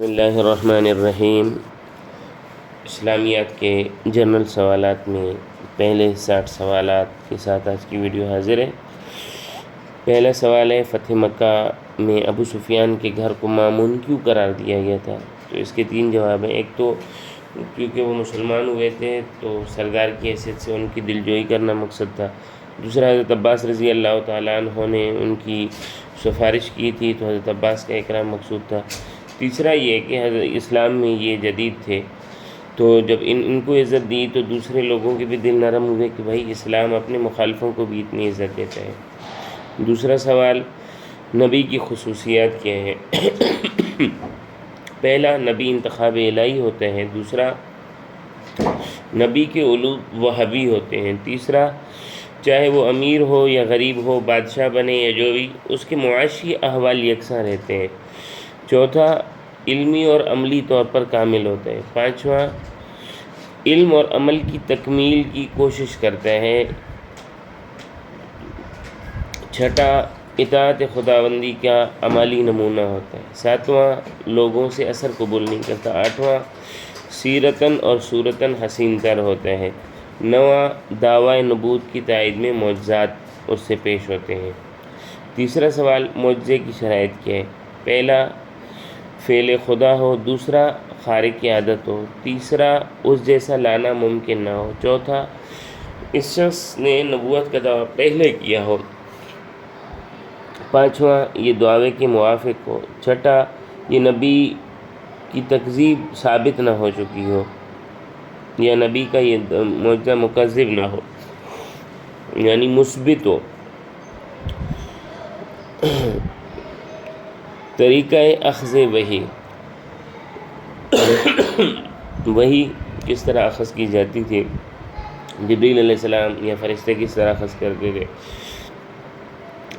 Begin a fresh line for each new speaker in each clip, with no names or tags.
بسم اللہ الرحمن الرحیم۔ اسلامیات کے جنرل سوالات میں پہلے 60 سوالات کے ساتھ آج کی ویڈیو حاضر ہے۔ پہلا سوال ہے، فتح مکہ میں ابو سفیان کے گھر کو مامون کیوں قرار دیا گیا تھا؟ تو اس کے 3 جواب ہیں۔ ایک تو کیونکہ وہ مسلمان ہوئے تھے تو سردار کی حیثیت سے ان کی دلجوئی کرنا مقصد تھا۔ دوسرا، حضرت عباس رضی اللہ تعالیٰ عنہ نے ان کی سفارش کی تھی تو حضرت عباس کا اکرام مقصود تھا۔ تیسرا یہ کہ حضرت اسلام میں یہ جدید تھے تو جب ان کو عزت دی تو دوسرے لوگوں کے بھی دل نرم ہوئے کہ بھائی اسلام اپنے مخالفوں کو بھی اتنی عزت دیتا ہے۔ دوسرا سوال، نبی کی خصوصیات کیا ہیں؟ پہلا، نبی انتخاب الہی ہوتے ہیں۔ دوسرا، نبی کے اولو وہابی ہوتے ہیں۔ تیسرا، چاہے وہ امیر ہو یا غریب ہو، بادشاہ بنے یا جو بھی، اس کے معاشی احوال یکساں رہتے ہیں۔ چوتھا، علمی اور عملی طور پر کامل ہوتا ہے۔ پانچواں، علم اور عمل کی تکمیل کی کوشش کرتا ہے۔ چھٹا، اطاعت خداوندی کا عملی نمونہ ہوتا ہے۔ ساتواں، لوگوں سے اثر قبول نہیں کرتا۔ آٹھواں، سیرتاً اور صورتاً حسین تر ہوتا ہے۔ نواں، دعوی نبوت کی تائید میں معجزات اس سے پیش ہوتے ہیں۔ تیسرا سوال، معجزے کی شرائط کیا ہے؟ پہلا، فعل خدا ہو۔ دوسرا، خارق عادت ہو۔ تیسرا، اس جیسا لانا ممکن نہ ہو۔ چوتھا، اس شخص نے نبوت کا دعویٰ پہلے کیا ہو۔ پانچواں، یہ دعوے کے موافق ہو۔ چھٹا، یہ نبی کی تکذیب ثابت نہ ہو چکی ہو یا نبی کا یہ معجزہ مکذب نہ ہو یعنی مثبت ہو۔ طریقہ اخذ وحی، وحی کس طرح اخذ کی جاتی تھی؟ جبریل علیہ السلام یا فرشتے کس طرح اخذ کرتے تھے؟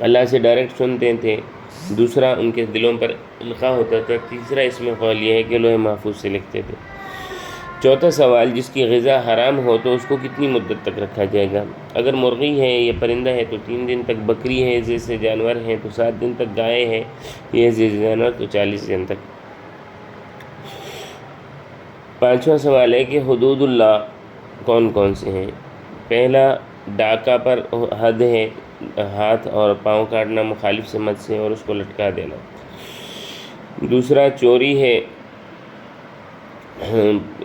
اللہ سے ڈائریکٹ سنتے تھے۔ دوسرا، ان کے دلوں پر القاء ہوتا تھا۔ تیسرا، اس میں قول یہ ہے کہ لوح محفوظ سے لکھتے تھے۔ چوتھا سوال، جس کی غذا حرام ہو تو اس کو کتنی مدت تک رکھا جائے گا؟ اگر مرغی ہے یا پرندہ ہے تو 3 دن تک، بکری ہے جیسے جانور ہیں تو 7 دن تک، گائے ہے یہ جیسے جانور تو 40 دن تک۔ پانچواں سوال ہے کہ حدود اللہ کون کون سے ہیں؟ پہلا، ڈاکہ پر حد ہے، ہاتھ اور پاؤں کاٹنا مخالف سمت سے اور اس کو لٹکا دینا۔ دوسرا، چوری ہے،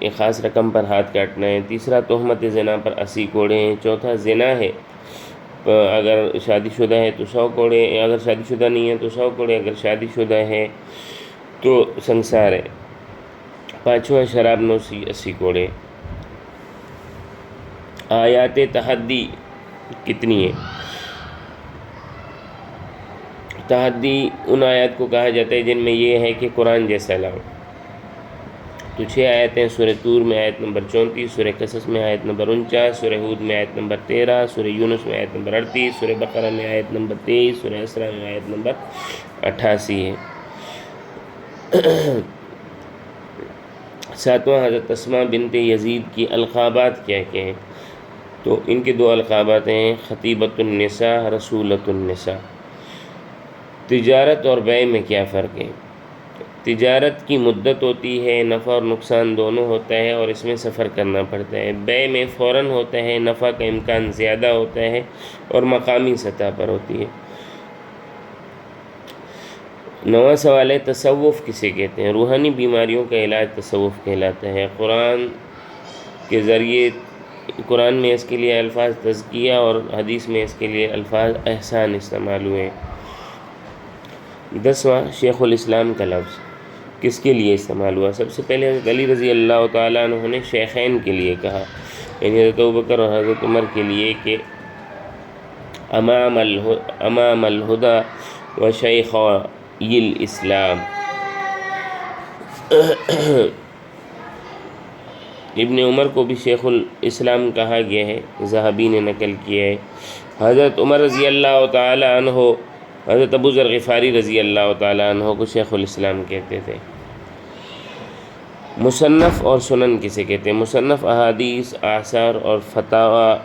ایک خاص رقم پر ہاتھ کاٹنا ہے۔ تیسرا، تہمت زنا پر 80 کوڑے ہیں۔ چوتھا، زنا ہے، اگر شادی شدہ ہے تو 100 کوڑے، اگر شادی شدہ نہیں ہے تو 100 کوڑے، اگر شادی شدہ ہے تو سنسار ہے۔ پانچواں، شراب نوشی 80 کوڑے۔ آیات تحدی کتنی ہیں؟ تحدی ان آیات کو کہا جاتا ہے جن میں یہ ہے کہ قرآن جیسا لاؤ۔ تو 6 آیتیں، سورہ طور میں آیت نمبر 34، سورہ قصص میں آیت نمبر 49، سورہ ہود میں آیت نمبر 13، سورہ یونس میں آیت نمبر 38، سورہ بقرہ میں آیت نمبر 23، سورہ اسراء میں آیت نمبر 88 ہے۔ ساتواں، حضرت اسماء بنت یزید کی القابات کیا کیا ہیں؟ تو ان کے 2 القابات ہیں، خطیبۃ النساء، رسولۃ النساء۔ تجارت اور بیع میں کیا فرق ہے؟ تجارت کی مدت ہوتی ہے، نفع اور نقصان دونوں ہوتا ہے اور اس میں سفر کرنا پڑتا ہے۔ بیع میں فوراً ہوتا ہے، نفع کا امکان زیادہ ہوتا ہے اور مقامی سطح پر ہوتی ہے۔ 9واں سوال ہے، تصوف کسے کہتے ہیں؟ روحانی بیماریوں کا علاج تصوف کہلاتا ہے۔ قرآن کے ذریعے، قرآن میں اس کے لیے الفاظ تزکیہ اور حدیث میں اس کے لیے الفاظ احسان استعمال ہوئے ہیں۔ 10واں، شیخ الاسلام کا لفظ کس کے لیے استعمال ہوا؟ سب سے پہلے حضرت علی رضی اللہ تعالیٰ عنہ نے شیخین کے لیے کہا، یعنی حضرت ابوبکر اور حضرت عمر کے لیے، کہ امام الہدی و شیخی الاسلام۔ ابن عمر کو بھی شیخ الاسلام کہا گیا ہے، ذہبی نے نقل کیا ہے۔ حضرت عمر رضی اللہ تعالیٰ عنہ حضرت ابو ذر غفاری رضی اللہ تعالیٰ عنہ کو شیخ الاسلام کہتے تھے۔ مصنف اور سنن کسے کہتے ہیں؟ مصنف احادیث، آثار اور فتاوی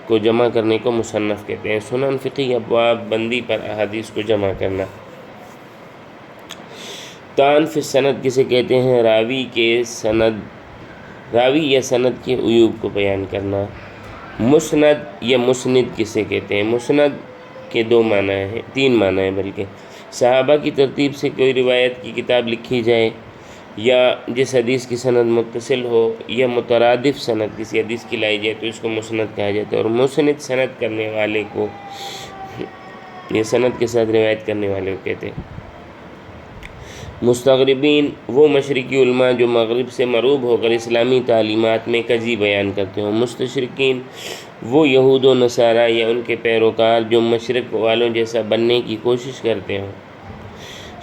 کو جمع کرنے کو مصنف کہتے ہیں۔ سنن فقہی ابواب بندی پر احادیث کو جمع کرنا۔ طعن فی السند کسے کہتے ہیں؟ راوی یا سند کے عیوب کو بیان کرنا۔ مسند یا مسند کسے کہتے ہیں؟ مسند کے تین معنی ہیں بلکہ صحابہ کی ترتیب سے کوئی روایت کی کتاب لکھی جائے، یا جس حدیث کی سند متصل ہو، یا مترادف سند کسی حدیث کی لائی جائے تو اس کو مسند کہا جاتا ہے۔ اور مسند سند کرنے والے کو، یہ سند کے ساتھ روایت کرنے والے کو کہتے ہیں۔ مستغربین وہ مشرقی علماء جو مغرب سے مروب ہو کر اسلامی تعلیمات میں کجی بیان کرتے ہوں۔ مستشرقین وہ یہود و نصارہ یا ان کے پیروکار جو مشرق والوں جیسا بننے کی کوشش کرتے ہوں۔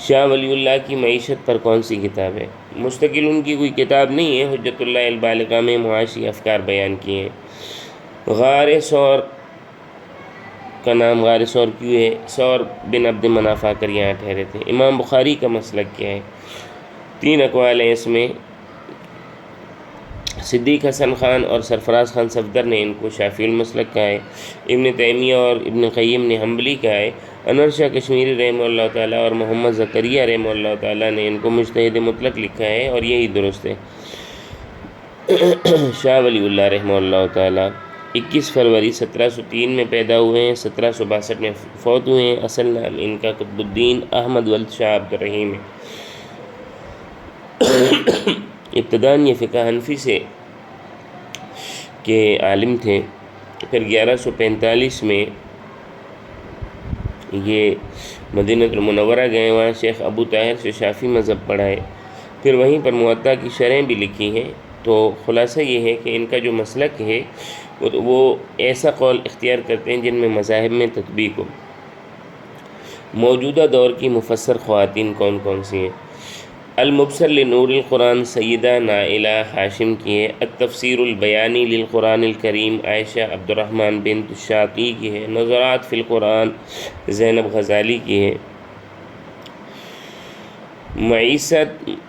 شاہ ولی اللہ کی معیشت پر کون سی کتاب ہے؟ مستقل ان کی کوئی کتاب نہیں ہے، حجت اللہ البالغہ میں معاشی افکار بیان کیے ہیں۔ غار ثور کا نام غار ثور کیوں ہے؟ ثور بن عبد مناف آ کر یہاں ٹھہرے تھے۔ امام بخاری کا مسلک کیا ہے؟ 3 اقوال ہیں اس میں۔ صدیق حسن خان اور سرفراز خان صفدر نے ان کو شافعی المسلک کہا ہے۔ ابن تیمیہ اور ابن قیم نے حنبلی کہا ہے۔ انور شاہ کشمیری رحمہ اللہ تعالیٰ اور محمد زکریا رحمہ اللہ تعالیٰ نے ان کو مجتہد مطلق لکھا ہے، اور یہی درست ہے۔ شاہ ولی اللہ رحمہ اللہ تعالیٰ 21 فروری 1703 میں پیدا ہوئے ہیں، 1762 میں فوت ہوئے ہیں۔ اصل نام ان کا قطب الدین احمد ولد شاہ عبد الرحیم ہے۔ ابتداً یہ فقہ حنفی سے کے عالم تھے، پھر 1145 میں یہ مدینہ المنورہ گئے، وہاں شیخ ابو طاہر سے شافعی مذہب پڑھائے، پھر وہیں پر موطا کی شرحیں بھی لکھی ہیں۔ تو خلاصہ یہ ہے کہ ان کا جو مسلک ہے وہ ایسا قول اختیار کرتے ہیں جن میں مذاہب میں تطبیق ہو۔ موجودہ دور کی مفسر خواتین کون کون سی ہیں؟ المبصر لنور القرآن سیدہ نائلہ ہاشم کی ہے۔ التفسیر البیانی للقرآن الکریم عائشہ عبد الرحمن بنت الشاطی کی ہے۔ نظرات فی القرآن زینب غزالی کی ہے۔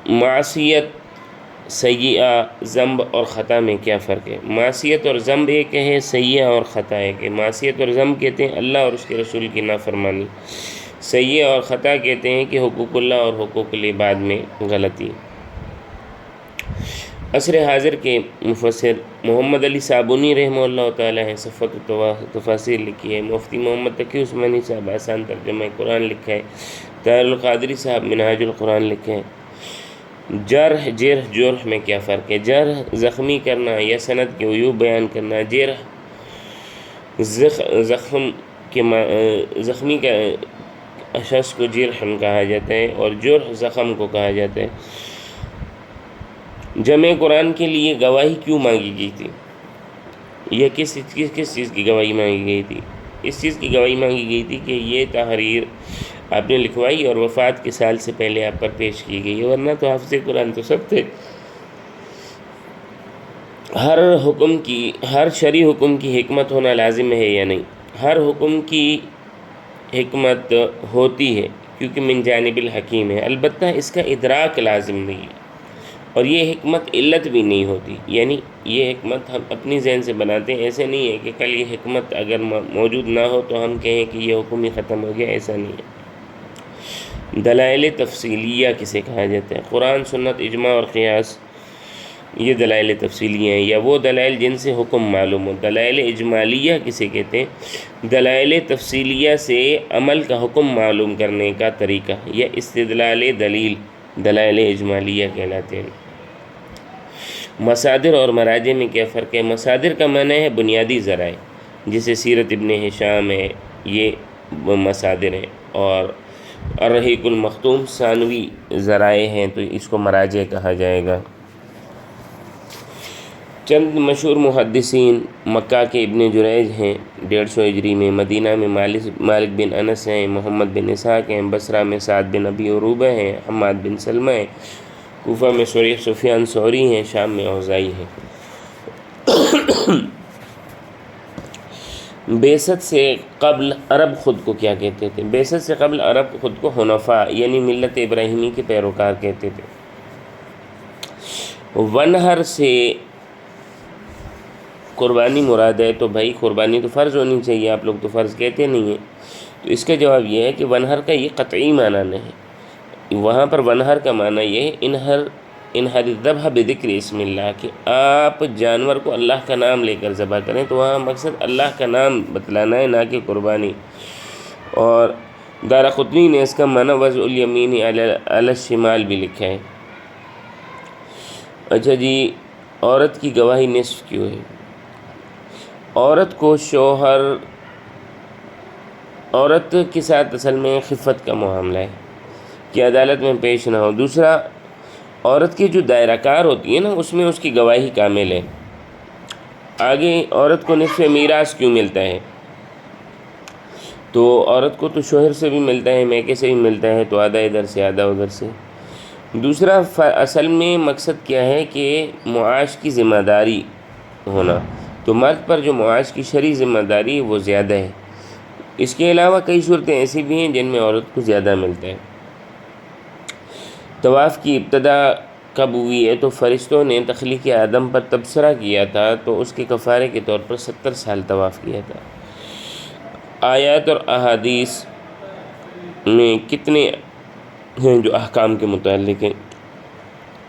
معصیت سیئہ ذنب اور خطا میں کیا فرق ہے؟ معصیت اور ذنب ایک ہے، سیئہ اور خطا ایک ہے۔ معصیت اور ذنب کہتے ہیں اللہ اور اس کے رسول کی نافرمانی، سیئہ اور خطا کہتے ہیں کہ حقوق اللہ اور حقوق العباد میں غلطی۔ عصر حاضر کے مفسر محمد علی صابونی رحمہ اللہ تعالیٰ ہیں، صفوۃ التفاسیر لکھی ہے۔ مفتی محمد تقی عثمانی صاحب آسان ترجمہ قرآن لکھا ہے۔ طاہر القادری صاحب منہاج القرآن لکھے ہیں۔ جرح جرح میں کیا فرق ہے؟ جرح زخمی کرنا یا سند کے عیوب بیان کرنا۔ جرح زخمی کا شخص کو جرح کہا جاتا ہے، اور جرح زخم کو کہا جاتا ہے۔ جمع قرآن کے لیے گواہی کیوں مانگی گئی تھی؟ یہ کس چیز کی گواہی مانگی گئی تھی؟ اس چیز کی گواہی مانگی گئی تھی کہ یہ تحریر آپ نے لکھوائی اور وفات کے سال سے پہلے آپ پر پیش کی گئی ہے، ورنہ تو حافظ قرآن تو سب تھے۔ ہر شرعی حکم کی حکمت ہونا لازم ہے یا نہیں؟ ہر حکم کی حکمت ہوتی ہے کیونکہ من جانب الحکیم ہے، البتہ اس کا ادراک لازم نہیں ہے، اور یہ حکمت علت بھی نہیں ہوتی، یعنی یہ حکمت ہم اپنی ذہن سے بناتے ہیں۔ ایسے نہیں ہے کہ کل یہ حکمت اگر موجود نہ ہو تو ہم کہیں کہ یہ حکم ہی ختم ہو گیا، ایسا نہیں ہے۔ دلائل تفصیلیہ کسے کہا جاتا ہے؟ قرآن، سنت، اجماع اور قیاس، یہ دلائل تفصیلیہ ہیں، یا وہ دلائل جن سے حکم معلوم ہو۔ دلائل اجمالیہ کسے کہتے ہیں؟ دلائل تفصیلیہ سے عمل کا حکم معلوم کرنے کا طریقہ، یا استدلال دلیل دلائل اجمالیہ کہلاتے ہیں۔ مصادر اور مراجع میں کیا فرق ہے؟ مصادر کا معنی ہے بنیادی ذرائع، جیسے سیرت ابن ہشام ہے، یہ مصادر ہیں، اور الرحیق المختوم ثانوی ذرائع ہیں، تو اس کو مراجع کہا جائے گا۔ چند مشہور محدثین: مکہ کے ابن جریج ہیں 150 ہجری میں، مدینہ میں مالک بن انس ہیں، محمد بن اسحاق ہیں، بصرہ میں سعد بن ابی عروبہ ہیں، حماد بن سلمہ ہیں، کوفہ میں سفیان ثوری ہیں، شام میں اوزاعی ہیں۔ بعثت سے قبل عرب خود کو کیا کہتے تھے؟ بعثت سے قبل عرب خود کو حنفاء یعنی ملت ابراہیمی کے پیروکار کہتے تھے۔ ونہر سے قربانی مراد ہے، تو بھائی قربانی تو فرض ہونی چاہیے، آپ لوگ تو فرض کہتے نہیں ہیں، تو اس کا جواب یہ ہے کہ ونہر کا یہ قطعی معنی نہیں ہے۔ وہاں پر ونہر کا معنی یہ انہر الذبح بذکر اسم اللہ، کہ آپ جانور کو اللہ کا نام لے کر ذبح کریں، تو وہاں مقصد اللہ کا نام بتلانا ہے، نہ کہ قربانی۔ اور دارقطنی نے اس کا معنی وضع الیمین علی الشمال بھی لکھا ہے۔ اچھا جی، عورت کی گواہی نصف کیوں ہے؟ عورت کو شوہر، عورت کے ساتھ اصل میں خفت کا معاملہ ہے کہ عدالت میں پیش نہ ہو۔ دوسرا، عورت کی جو دائرہ کار ہوتی ہے نا، اس میں اس کی گواہی کامل ہے۔ آگے عورت کو نصف میراث کیوں ملتا ہے؟ تو عورت کو تو شوہر سے بھی ملتا ہے، میکے سے بھی ملتا ہے، تو آدھا ادھر سے آدھا ادھر سے۔ دوسرا، اصل میں مقصد کیا ہے کہ معاش کی ذمہ داری ہونا، تو مرد پر جو معاش کی شرعی ذمہ داری ہے وہ زیادہ ہے۔ اس کے علاوہ کئی صورتیں ایسی بھی ہیں جن میں عورت کو زیادہ ملتا ہے۔ طواف کی ابتدا کب ہوئی ہے؟ تو فرشتوں نے تخلیق آدم پر تبصرہ کیا تھا، تو اس کے کفارے کے طور پر 70 سال طواف کیا تھا۔ آیات اور احادیث میں کتنے ہیں جو احکام کے متعلق ہیں؟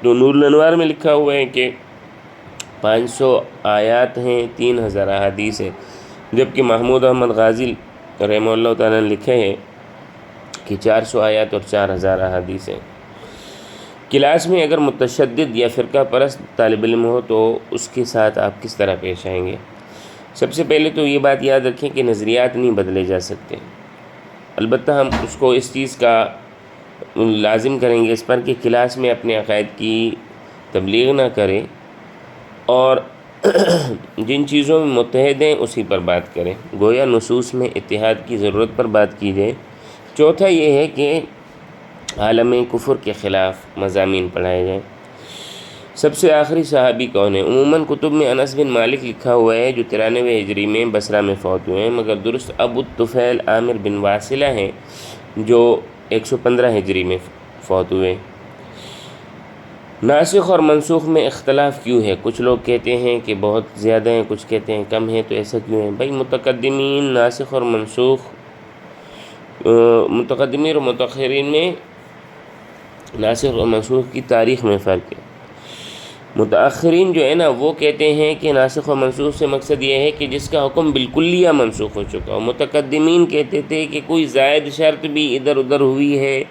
تو نور الانوار میں لکھا ہوا ہے کہ 500 آیات ہیں، 3000 احادیث ہیں، جبکہ محمود احمد غازی رحمہ اللہ تعالیٰ نے لکھے ہے کہ 400 آیات اور 4000 احادیث ہیں۔ کلاس میں اگر متشدد یا فرقہ پرست طالب علم ہو تو اس کے ساتھ آپ کس طرح پیش آئیں گے؟ سب سے پہلے تو یہ بات یاد رکھیں کہ نظریات نہیں بدلے جا سکتے، البتہ ہم اس کو اس چیز کا لازم کریں گے اس پر کہ کلاس میں اپنے عقائد کی تبلیغ نہ کریں، اور جن چیزوں میں متحد ہیں اسی پر بات کریں، گویا نصوص میں اتحاد کی ضرورت پر بات کی جائے۔ چوتھا یہ ہے کہ عالم کفر کے خلاف مضامین پڑھائے جائیں۔ سب سے آخری صحابی کون ہے؟ عموماً کتب میں انس بن مالک لکھا ہوا ہے جو 93 ہجری میں بصرہ میں فوت ہوئے ہیں، مگر درست ابو الطفیل عامر بن واصلہ ہیں جو 115 ہجری میں فوت ہوئے۔ ناسخ اور منسوخ میں اختلاف کیوں ہے؟ کچھ لوگ کہتے ہیں کہ بہت زیادہ ہیں، کچھ کہتے ہیں کم ہیں، تو ایسا کیوں ہے؟ بھائی متقدمین ناسخ اور منسوخ، متقدمین اور متأخرین میں ناسخ اور منسوخ کی تاریخ میں فرق ہے۔ متأخرین جو ہے نا وہ کہتے ہیں کہ ناسخ و منسوخ سے مقصد یہ ہے کہ جس کا حکم بالکلیہ منسوخ ہو چکا ہو۔ متقدمین کہتے تھے کہ کوئی زائد شرط بھی ادھر ادھر ہوئی ہے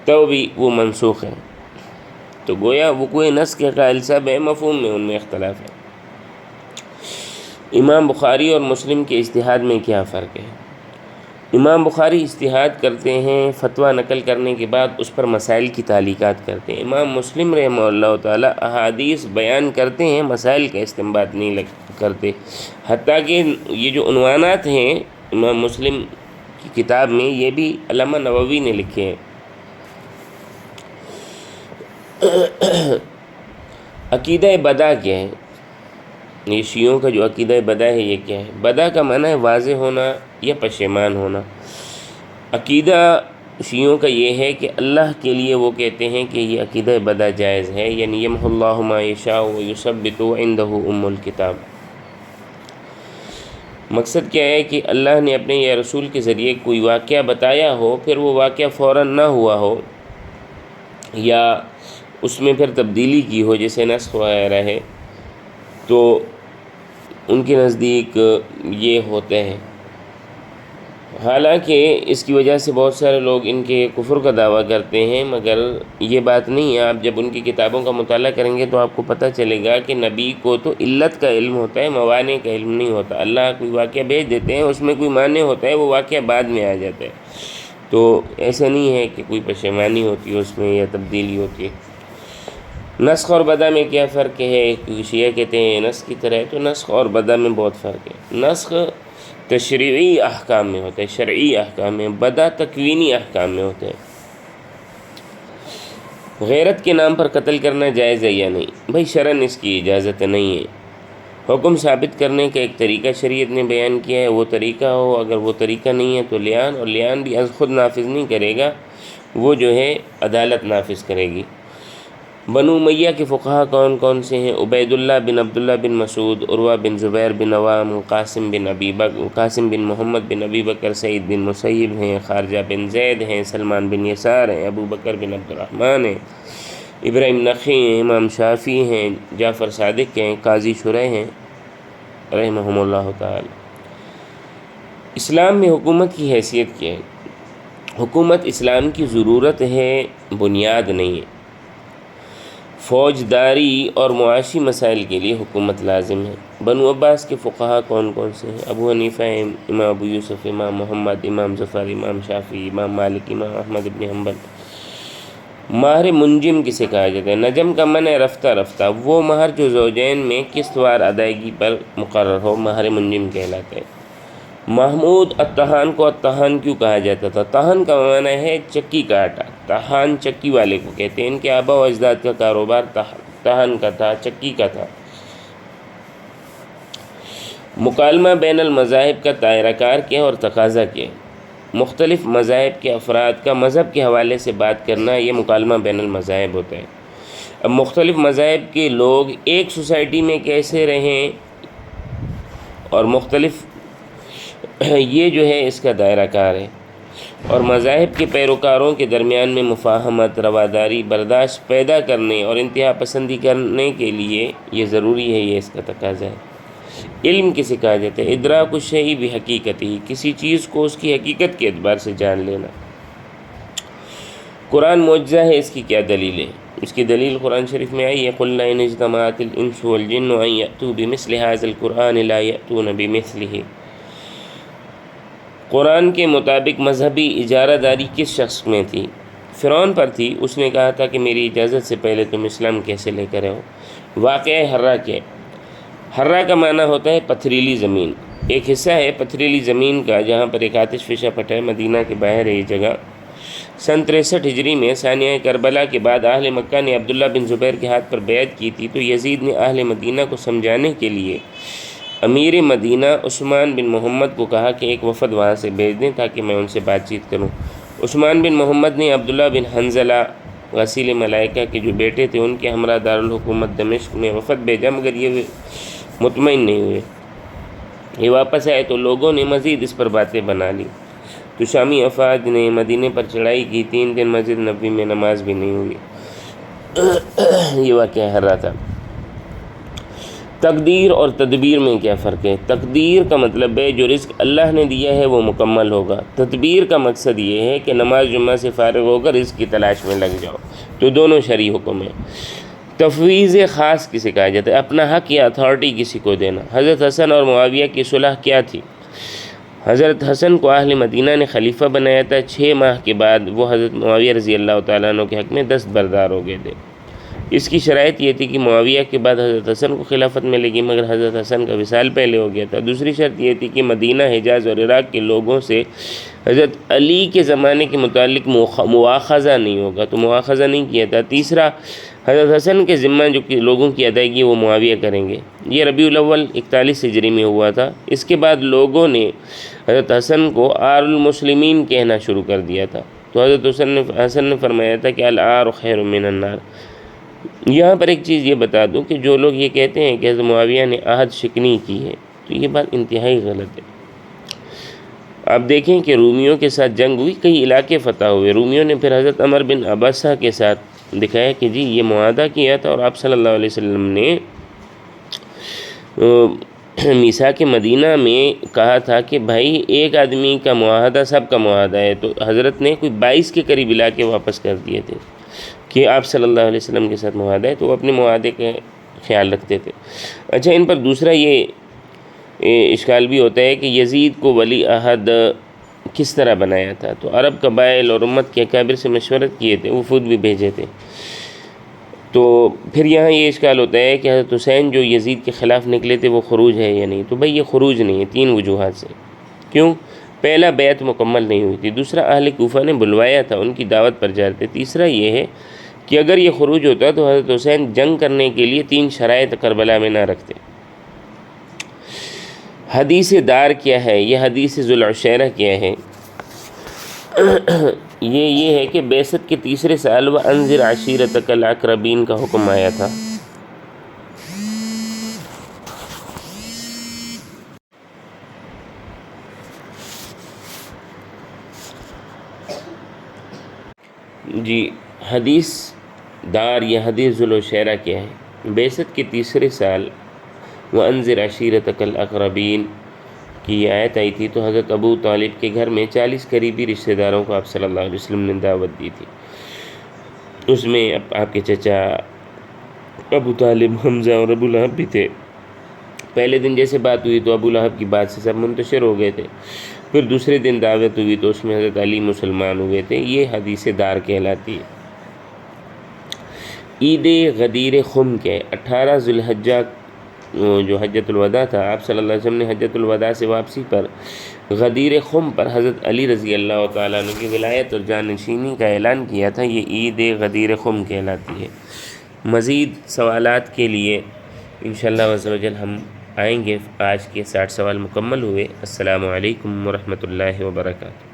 تو بھی وہ منسوخ ہے۔ تو گویا وقوع نسخ کے قائل سب ہے، مفہوم میں ان میں اختلاف ہے۔ امام بخاری اور مسلم کے اجتہاد میں کیا فرق ہے؟ امام بخاری اجتہاد کرتے ہیں، فتویٰ نقل کرنے کے بعد اس پر مسائل کی تعلیقات کرتے ہیں۔ امام مسلم رحمہ اللہ تعالی احادیث بیان کرتے ہیں، مسائل کا استنباط نہیں کرتے، حتیٰ کہ یہ جو عنوانات ہیں امام مسلم کی کتاب میں یہ بھی علامہ نووی نے لکھے ہیں۔ عقیدہ بدع کیا ہے؟ یہ شیعوں کا جو عقیدہ بدع ہے یہ کیا ہے؟ بدع کا معنی ہے واضح ہونا یا پشیمان ہونا۔ عقیدہ شیعوں کا یہ ہے کہ اللہ کے لیے وہ کہتے ہیں کہ یہ عقیدہ بدع جائز ہے، یعنی یمحو اللہ ما یشاء ویثبت عندہ الکتاب۔ مقصد کیا ہے کہ اللہ نے اپنے یا رسول کے ذریعے کوئی واقعہ بتایا ہو، پھر وہ واقعہ فوراً نہ ہوا ہو یا اس میں پھر تبدیلی کی ہو، جیسے نسخ وغیرہ ہے، تو ان کے نزدیک یہ ہوتے ہیں۔ حالانکہ اس کی وجہ سے بہت سارے لوگ ان کے کفر کا دعویٰ کرتے ہیں، مگر یہ بات نہیں ہے۔ آپ جب ان کی کتابوں کا مطالعہ کریں گے تو آپ کو پتہ چلے گا کہ نبی کو تو علت کا علم ہوتا ہے، موانع کا علم نہیں ہوتا۔ اللہ کوئی واقعہ بھیج دیتے ہیں، اس میں کوئی معنی ہوتا ہے، وہ واقعہ بعد میں آ جاتا ہے۔ تو ایسا نہیں ہے کہ کوئی پشیمانی ہوتی ہے اس میں یا تبدیلی ہوتی ہے۔ نسخ اور بدع میں کیا فرق ہے؟ کیونکہ شیعہ کہتے ہیں نسخ کی طرح ہے، تو نسخ اور بدع میں بہت فرق ہے۔ نسخ تشریعی احکام میں ہوتا ہے، شرعی احکام میں، بدع تکوینی احکام میں ہوتا ہے۔ غیرت کے نام پر قتل کرنا جائز ہے یا نہیں؟ بھائی شرعاً اس کی اجازت نہیں ہے۔ حکم ثابت کرنے کا ایک طریقہ شریعت نے بیان کیا ہے، وہ طریقہ ہو، اگر وہ طریقہ نہیں ہے تو لیان، اور لیان بھی از خود نافذ نہیں کرے گا، وہ جو ہے عدالت نافذ کرے گی۔ بنو امیہ کے فقہا کون کون سے ہیں؟ عبید اللہ بن عبداللہ بن مسعود، عروہ بن زبیر بن عوام، قاسم بن محمد بن ابی بکر، سعید بن مسیب ہیں، خارجہ بن زید ہیں، سلمان بن یسار ہیں، ابو بکر بن عبد الرحمن ہیں، ابراہیم نخعی ہیں، امام شافعی ہیں، جعفر صادق ہیں، قاضی شرح ہیں رحمہم اللہ تعالی۔ اسلام میں حکومت کی حیثیت کیا ہے؟ حکومت اسلام کی ضرورت ہے، بنیاد نہیں ہے۔ فوجداری اور معاشی مسائل کے لیے حکومت لازم ہے۔ بنو عباس کے فقہا کون کون سے ہیں؟ ابو حنیفہ، امام ابو یوسف، امام محمد، امام ظفر، امام شافعی، امام مالک، امام احمد بن حنبل۔ مہر منجم کسے کہا جاتا ہے؟ نجم کا معنی ہے رفتہ رفتہ، وہ مہر جو زوجین میں قسط وار ادائیگی پر مقرر ہو، مہر منجم کہلاتا ہے۔ محمود الطحان کو الطحان کیوں کہا جاتا تھا؟ طحن کا معنی ہے چکی کا آٹا، طحان چکی والے کو کہتے ہیں۔ ان کے آبا و اجداد کا کاروبار طحن کا تھا، چکی کا تھا۔ مکالمہ بین المذاہب کا دائرہ کار کیا اور تقاضا کیا؟ مختلف مذاہب کے افراد کا مذہب کے حوالے سے بات کرنا، یہ مکالمہ بین المذاہب ہوتا ہے۔ اب مختلف مذاہب کے لوگ ایک سوسائٹی میں کیسے رہیں اور مختلف یہ جو ہے اس کا دائرہ کار ہے، اور مذاہب کے پیروکاروں کے درمیان میں مفاہمت، رواداری، برداشت پیدا کرنے اور انتہا پسندی کرنے کے لیے یہ ضروری ہے، یہ اس کا تقاضا ہے۔ علم کسے کہا جاتا ہے؟ ادراک الشیء بحقیقتہ، کسی چیز کو اس کی حقیقت کے اعتبار سے جان لینا۔ قرآن معجزہ ہے، اس کی کیا دلیل ہے؟ اس کی دلیل قرآن شریف میں آئی ہے، قُلْ إِنْ اجْتَمَعَتِ الْإِنسُ وَالْجِنُّ أَنْ يَأْتُوا بِمِثْلِ هَذَا الْقُرْآنِ لَا يَأْتُونَ بِمِثْلِهِ۔ قرآن کے مطابق مذہبی اجارہ داری کس شخص میں تھی؟ فرعون پر تھی۔ اس نے کہا تھا کہ میری اجازت سے پہلے تم اسلام کیسے لے کر آؤ؟ واقعہ ہرہ کے، ہرہ کا معنی ہوتا ہے پتھریلی زمین۔ ایک حصہ ہے پتھریلی زمین کا جہاں پر ایک آتش فشاں پھٹا ہے، مدینہ کے باہر ہے یہ جگہ۔ سن 63 ہجری میں ثانیہ کربلا کے بعد اہل مکہ نے عبداللہ بن زبیر کے ہاتھ پر بیعت کی تھی، تو یزید نے اہل مدینہ کو سمجھانے کے لیے امیر مدینہ عثمان بن محمد کو کہا کہ ایک وفد وہاں سے بھیج دیں تاکہ میں ان سے بات چیت کروں۔ عثمان بن محمد نے عبداللہ بن حنظلہ غسیل ملائکہ کے جو بیٹے تھے ان کے ہمراہ دارالحکومت دمشق میں وفد بھیجا، مگر یہ مطمئن نہیں ہوئے۔ یہ واپس آئے تو لوگوں نے مزید اس پر باتیں بنا لی، تو شامی افواج نے مدینے پر چڑھائی کی۔ 3 دن مسجد نبوی میں نماز بھی نہیں ہوئی۔ یہ واقعہ ہرہ تھا۔ تقدیر اور تدبیر میں کیا فرق ہے؟ تقدیر کا مطلب ہے جو رزق اللہ نے دیا ہے وہ مکمل ہوگا۔ تدبیر کا مقصد یہ ہے کہ نماز جمعہ سے فارغ ہو کر رزق کی تلاش میں لگ جاؤ، تو دونوں شرعی حکم ہیں۔ تفویض خاص کسے کہا جاتا ہے؟ اپنا حق یا اتھارٹی کسی کو دینا۔ حضرت حسن اور معاویہ کی صلح کیا تھی؟ حضرت حسن کو اہل مدینہ نے خلیفہ بنایا تھا، 6 ماہ کے بعد وہ حضرت معاویہ رضی اللہ تعالیٰ عنہ کے حق میں دستبردار ہو گئے تھے۔ اس کی شرائط یہ تھی کہ معاویہ کے بعد حضرت حسن کو خلافت ملے گی، مگر حضرت حسن کا وصال پہلے ہو گیا تھا۔ دوسری شرط یہ تھی کہ مدینہ، حجاز اور عراق کے لوگوں سے حضرت علی کے زمانے کے متعلق مواخذہ نہیں ہوگا، تو مواخذہ نہیں کیا تھا۔ تیسرا، حضرت حسن کے ذمہ جو کہ لوگوں کی ادائیگی وہ معاویہ کریں گے۔ یہ ربیع الاول 41 ہجری میں ہوا تھا۔ اس کے بعد لوگوں نے حضرت حسن کو آر المسلمین کہنا شروع کر دیا تھا، تو حضرت حسن نے فرمایا تھا کہ الآر خیر من النار۔ یہاں پر ایک چیز یہ بتا دوں کہ جو لوگ یہ کہتے ہیں کہ حضرت معاویہ نے عہد شکنی کی ہے، تو یہ بات انتہائی غلط ہے۔ آپ دیکھیں کہ رومیوں کے ساتھ جنگ ہوئی، کئی علاقے فتح ہوئے، رومیوں نے پھر حضرت عمر بن عباسہ کے ساتھ دکھایا کہ جی یہ معاہدہ کیا تھا، اور آپ صلی اللہ علیہ وسلم نے میثاق مدینہ میں کہا تھا کہ بھائی ایک آدمی کا معاہدہ سب کا معاہدہ ہے، تو حضرت نے کوئی 22 کے قریب علاقے واپس کر دیے تھے کہ آپ صلی اللہ علیہ وسلم کے ساتھ معاہدہ ہے، تو وہ اپنے معاہدے کا خیال رکھتے تھے۔ اچھا، ان پر دوسرا یہ اشکال بھی ہوتا ہے کہ یزید کو ولی عہد کس طرح بنایا تھا؟ تو عرب قبائل اور امت کے اکابر سے مشورت کیے تھے، وفود بھی بھیجے تھے۔ تو پھر یہاں یہ اشکال ہوتا ہے کہ حضرت حسین جو یزید کے خلاف نکلے تھے وہ خروج ہے یا نہیں؟ تو بھائی یہ خروج نہیں ہے، 3 وجوہات سے۔ کیوں؟ پہلا، بیعت مکمل نہیں ہوئی تھی۔ دوسرا، اہل کوفہ نے بلوایا تھا، ان کی دعوت پر جا رہے تھے۔ تیسرا یہ ہے کہ اگر یہ خروج ہوتا تو حضرت حسین جنگ کرنے کے لیے 3 شرائط کربلا میں نہ رکھتے۔ حدیث دار کیا ہے؟ یہ حدیث ذوالعشیرہ کیا ہے؟ یہ ہے کہ بعثت کے تیسرے سال وَأَنذِرْ عَشِيرَتَكَ الْأَقْرَبِينَ کا حکم آیا تھا۔ جی حدیث دار یا حدیث ذوالعشیرہ کیا ہے؟ بعثت کے تیسرے سال وَأَنذِرْ عَشِيرَتَكَ الْأَقْرَبِينَ کی یہ آیت آئی تھی، تو حضرت ابو طالب کے گھر میں 40 قریبی رشتہ داروں کو آپ صلی اللہ علیہ وسلم نے دعوت دی تھی۔ اس میں آپ کے چچا ابو طالب، حمزہ اور ابو لہب بھی تھے۔ پہلے دن جیسے بات ہوئی تو ابو لہب کی بات سے سب منتشر ہو گئے تھے، پھر دوسرے دن دعوت ہوئی تو اس میں حضرت علی مسلمان ہوئے تھے۔ یہ حدیث دار کہلاتی ہے۔ عید غدیر خم کے 18 ذی الحجہ جو حجۃ الوداع تھا، آپ صلی اللہ علیہ وسلم نے حجۃ الوداع سے واپسی پر غدیر خم پر حضرت علی رضی اللہ تعالیٰ عنہ کی ولایت اور جانشینی کا اعلان کیا تھا۔ یہ عید غدیر خم کہلاتی ہے۔ مزید سوالات کے لیے انشاءاللہ عز و جل ہم آئیں گے۔ آج کے 60 سوال مکمل ہوئے۔ السلام علیکم ورحمۃ اللہ وبرکاتہ۔